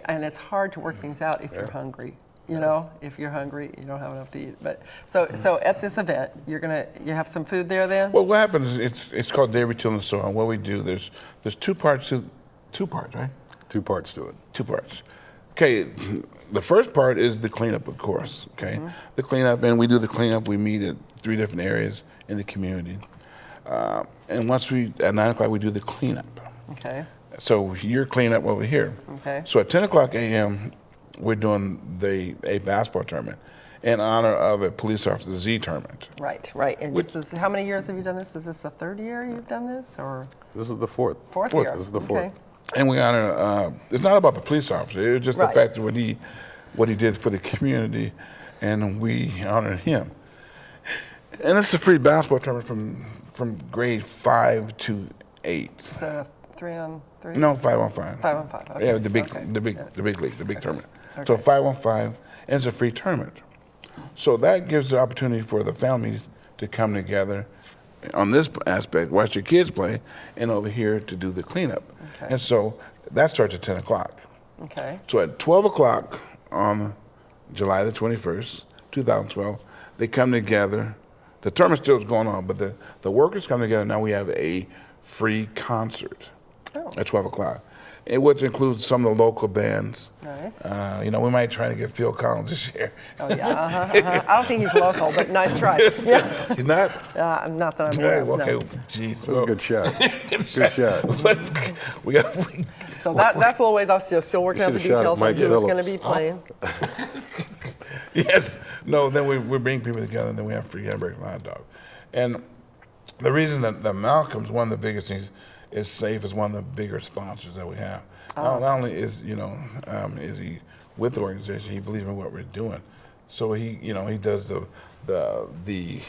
Speaker 2: And it's hard to work things out if you're hungry. You know, if you're hungry, you don't have enough to eat. But so at this event, you have some food there then?
Speaker 31: Well, what happens is it's called Day Retilling the Soil. And what we do, there's two parts, right?
Speaker 7: 2 parts to it.
Speaker 31: 2 parts. Okay, the first part is the cleanup, of course. Okay, the cleanup, and we do the cleanup. We meet at 3 different areas in the community, and once at 9 o'clock we do the cleanup.
Speaker 2: Okay.
Speaker 31: So you're cleaning up over here.
Speaker 2: Okay.
Speaker 31: So at 10 o'clock a.m. we're doing a basketball tournament in honor of a police officer Z tournament.
Speaker 2: Right. And this is, how many years have you done this? Is this the 3rd year you've done this, or?
Speaker 7: This is the 4th.
Speaker 2: 4th year.
Speaker 7: This is the 4th.
Speaker 2: Okay.
Speaker 31: And we honor, it's not about the police officer, it's just the fact that what he did for the community, and we honor him. And it's a free basketball tournament from grade 5 to 8.
Speaker 2: So 3-on-3?
Speaker 31: No, 5-on-5.
Speaker 2: 5-on-5, okay.
Speaker 31: Yeah, the big league, the big tournament.
Speaker 2: Okay.
Speaker 31: So 5-on-5, and it's a free tournament. So that gives the opportunity for the families to come together on this aspect, watch your kids play, and over here to do the cleanup.
Speaker 2: Okay.
Speaker 31: And so that starts at 10 o'clock.
Speaker 2: Okay.
Speaker 31: So at 12 o'clock on July the 21st, 2012, they come together. The tournament still is going on, but the workers come together. Now we have a free concert at 12 o'clock, which includes some of the local bands.
Speaker 2: Nice.
Speaker 31: You know, we might try to get Phil Collins this year.
Speaker 2: Oh, yeah, I don't think he's local, but nice try. Yeah.
Speaker 31: He's not?
Speaker 2: Not that I'm aware of,
Speaker 31: okay,
Speaker 2: no.
Speaker 31: geez.
Speaker 7: That was a good shot. Good shot.
Speaker 2: So that's a little ways off, still working out the details on who's going to be playing.
Speaker 31: Yes. No, then we bring people together, and then we have free hamburger and hot dog. And the reason that Malcolm's one of the biggest things is SAFE is one of the bigger sponsors that we have. Not only is is he with the organization, he believes in what we're doing. So he does the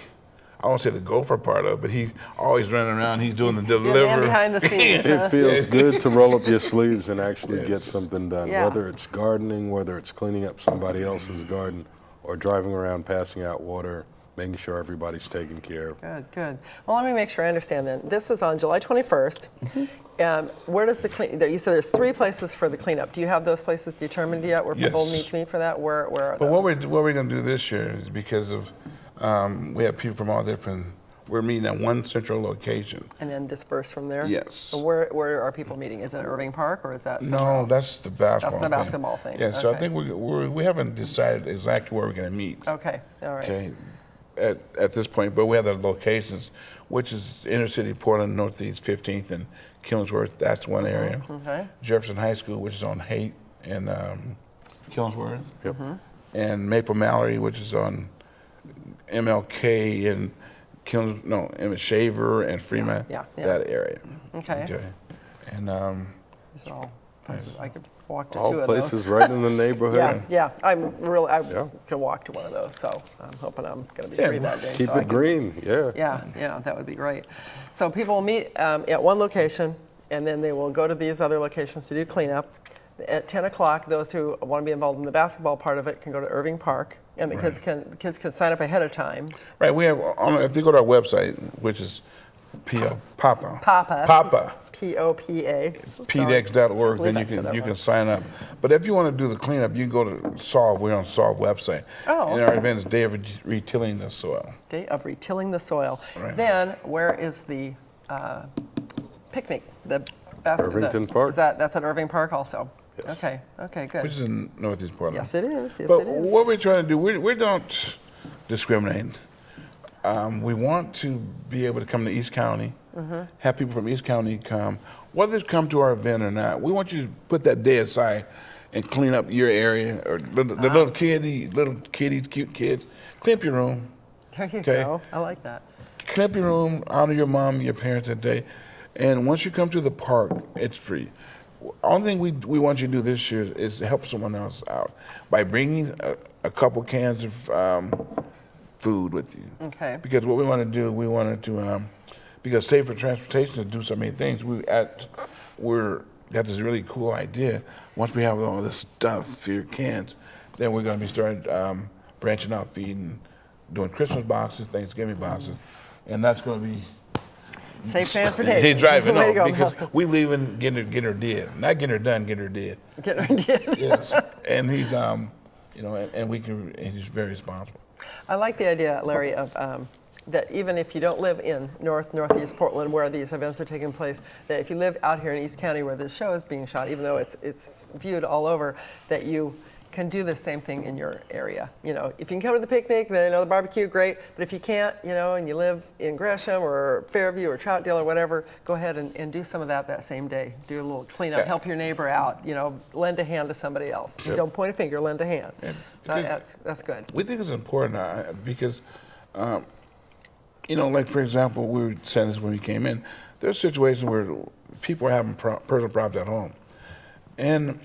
Speaker 31: I won't say the gopher part of it, but he's always running around. He's doing the delivery.
Speaker 2: Behind the scenes.
Speaker 7: It feels good to roll up your sleeves and actually get something done, whether it's gardening, whether it's cleaning up somebody else's garden, or driving around passing out water, making sure everybody's taken care of.
Speaker 2: Good. Well, let me make sure I understand then. This is on July 21st. Where does the you said there's 3 places for the cleanup. Do you have those places determined yet where people need to meet for that? Where are
Speaker 31: but
Speaker 2: those?
Speaker 31: what we're going to do this year is because of we have people from all different. We're meeting at one central location.
Speaker 2: And then disperse from there?
Speaker 31: Yes.
Speaker 2: So where are people meeting? Is it Irving Park or is that somewhere else?
Speaker 31: That's the basketball
Speaker 2: That's the basketball thing.
Speaker 31: Yeah, so I
Speaker 2: Okay.
Speaker 31: think we haven't decided exactly where we're going to meet.
Speaker 2: Okay, all right.
Speaker 31: Okay, at this point, but we have the locations, which is inner city Portland, Northeast 15th, and Killingsworth. That's one area.
Speaker 2: Okay.
Speaker 31: Jefferson High School, which is on Haight and Killingsworth.
Speaker 7: Yep.
Speaker 31: And Maple Mallory, which is on MLK and Emmett Shaver and Fremont.
Speaker 2: Yeah.
Speaker 31: That area.
Speaker 2: Okay.
Speaker 31: And
Speaker 2: These are all places I could walk to
Speaker 7: All
Speaker 2: 2 of those.
Speaker 7: places right in the neighborhood.
Speaker 2: Yeah. I could walk to one of those, so I'm hoping I'm going to be free that day.
Speaker 7: Keep
Speaker 2: so
Speaker 7: it green,
Speaker 2: Yeah, that would be great. So people will meet at one location, and then they will go to these other locations to do cleanup. At 10 o'clock, those who want to be involved in the basketball part of it can go to Irving Park, and the kids can sign up ahead of time.
Speaker 31: Right, we have, if they go to our website, which is Papa.
Speaker 2: P-O-P-A.
Speaker 31: PDEX.org, then you can sign up. But if you want to do the cleanup, you can go to Solve. We're on Solve website.
Speaker 2: Oh,
Speaker 31: And our event is Day of Retilling the Soil.
Speaker 2: Day of Retilling the Soil.
Speaker 31: Right.
Speaker 2: Then, where is the picnic?
Speaker 7: Irvington Park.
Speaker 2: That's at Irving Park also?
Speaker 7: Yes.
Speaker 2: Okay, good.
Speaker 31: Which is in Northeast Portland.
Speaker 2: Yes, it is.
Speaker 31: But what we're trying to do, we don't discriminate. We want to be able to come to East County, have people from East County come, whether they come to our event or not. We want you to put that day aside and clean up your area, or the little kiddies, cute kids. Clean up your room.
Speaker 2: There you go. I like that.
Speaker 31: Clean up your room, honor your mom, your parents that day. And once you come to the park, it's free. Only thing we want you to do this year is help someone else out by bringing a couple cans of food with you.
Speaker 2: Okay.
Speaker 31: Because what we want to do, because Safer Transportation to do so many things. We're got this really cool idea. Once we have all this stuff for your kids, then we're going to be starting branching out, feeding, doing Christmas boxes, Thanksgiving boxes, and that's going to be
Speaker 2: safe transportation.
Speaker 31: He's driving,
Speaker 2: Way to
Speaker 31: no,
Speaker 2: go.
Speaker 31: because we believe in getting her dead, not getting her done, getting her dead.
Speaker 2: Get her dead.
Speaker 31: Yes, and he's, you know, and he's very responsible.
Speaker 2: I like the idea, Larry, of that even if you don't live in northeast Portland where these events are taking place, that if you live out here in East County where this show is being shot, even though it's viewed all over, that you can do the same thing in your area. You know, if you can come to the picnic, then the barbecue, great. But if you can't, you know, and you live in Gresham or Fairview or Troutdale or whatever, go ahead and do some of that same day. Do a little cleanup, help your neighbor out. You know, lend a hand to somebody else.
Speaker 31: Yep.
Speaker 2: Don't point a finger, lend a hand. So that's good.
Speaker 31: We think it's important because, you know, like for example, we were saying this when we came in. There's situations where people are having personal problems at home, and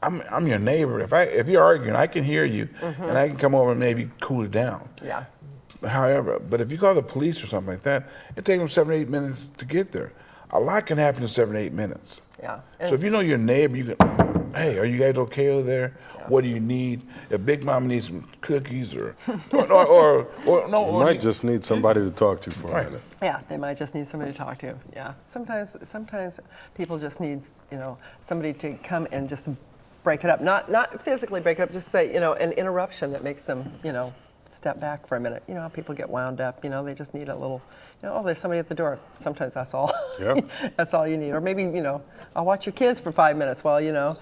Speaker 31: I'm your neighbor. If you're arguing, I can hear you, and I can come over and maybe cool it down.
Speaker 2: Yeah.
Speaker 31: However, but if you call the police or something like that, it takes them 7 or 8 minutes to get there. A lot can happen in 7 or 8 minutes.
Speaker 2: Yeah.
Speaker 31: So if you know your neighbor, you can, hey, are you guys okay over there? Yeah. What do you need? If Big Mama needs some cookies or no,
Speaker 7: you might just need somebody to talk to for a minute.
Speaker 2: Yeah, they might just need somebody to talk to. Yeah. Sometimes people just need, you know, somebody to come and just break it up. Not physically break it up, just say, you know, an interruption that makes them, you know, step back for a minute. You know how people get wound up, you know, they just need a little, you know, oh, there's somebody at the door. Sometimes that's all. Yep. That's all you need. Or maybe, you know, I'll watch your kids for 5 minutes while, you know,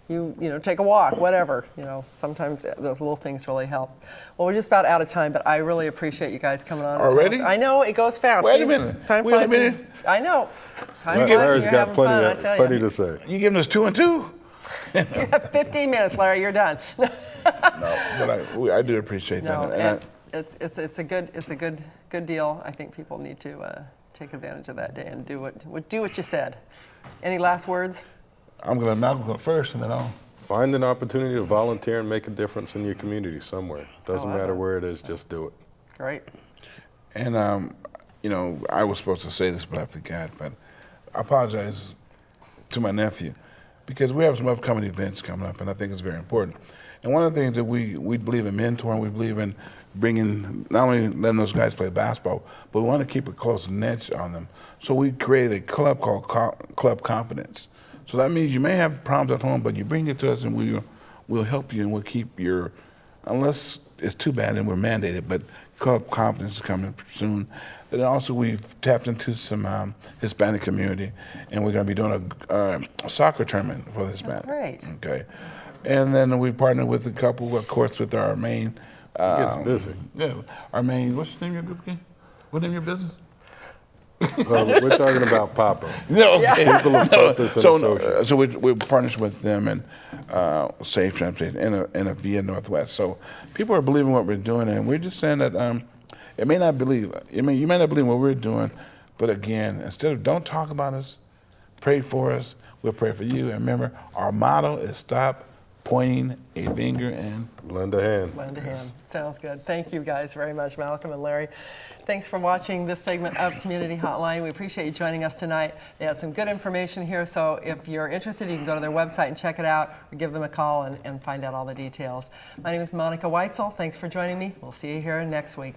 Speaker 2: you take a walk, whatever. You know, sometimes those little things really help. Well, we're just about out of time, but I really appreciate you guys coming on.
Speaker 31: Already?
Speaker 2: I know, it goes fast.
Speaker 31: Wait a minute.
Speaker 2: Wait a minute. I know.
Speaker 7: Larry's got plenty to say.
Speaker 31: You giving us 2 and 2?
Speaker 2: You have 15 minutes, Larry. You're done.
Speaker 31: No, but I do appreciate that.
Speaker 2: And it's a good deal. I think people need to take advantage of that day and do what you said. Any last words?
Speaker 31: I'm going to Malcolm go first, and then I'll
Speaker 7: find an opportunity to volunteer and make a difference in your community somewhere. Doesn't matter where it is, just do it.
Speaker 2: Great.
Speaker 31: And you know, I was supposed to say this, but I forgot. But I apologize to my nephew, because we have some upcoming events coming up, and I think it's very important. And one of the things that we believe in mentoring, we believe in bringing, not only letting those guys play basketball, but we want to keep a close niche on them. So we created a club called Club Confidence. So that means you may have problems at home, but you bring it to us, and we'll help you, and we'll keep your, unless it's too bad and we're mandated, but Club Confidence is coming soon. Then also we've tapped into some Hispanic community, and we're going to be doing a soccer tournament for the Hispanic.
Speaker 2: Great.
Speaker 31: Okay. And then we partnered with a couple, of course, with our main.
Speaker 7: It gets busy.
Speaker 31: Yeah, our main. What's the name of your group again? What's the name of your business?
Speaker 7: We're talking about Papa.
Speaker 31: No,
Speaker 7: People of Purpose and Associates.
Speaker 31: So we're partners with them and Safe Transportation and a Via Northwest. So people are believing what we're doing, and we're just saying that you may not believe what we're doing, but again, instead of don't talk about us, pray for us. We'll pray for you. And remember, our motto is stop pointing a finger and
Speaker 7: lend a hand.
Speaker 2: Lend a hand. Sounds good. Thank you guys very much, Malcolm and Larry. Thanks for watching this segment of Community Hotline. We appreciate you joining us tonight. They had some good information here, so if you're interested, you can go to their website and check it out, or give them a call and find out all the details. My name is Monica Weitzel. Thanks for joining me. We'll see you here next week.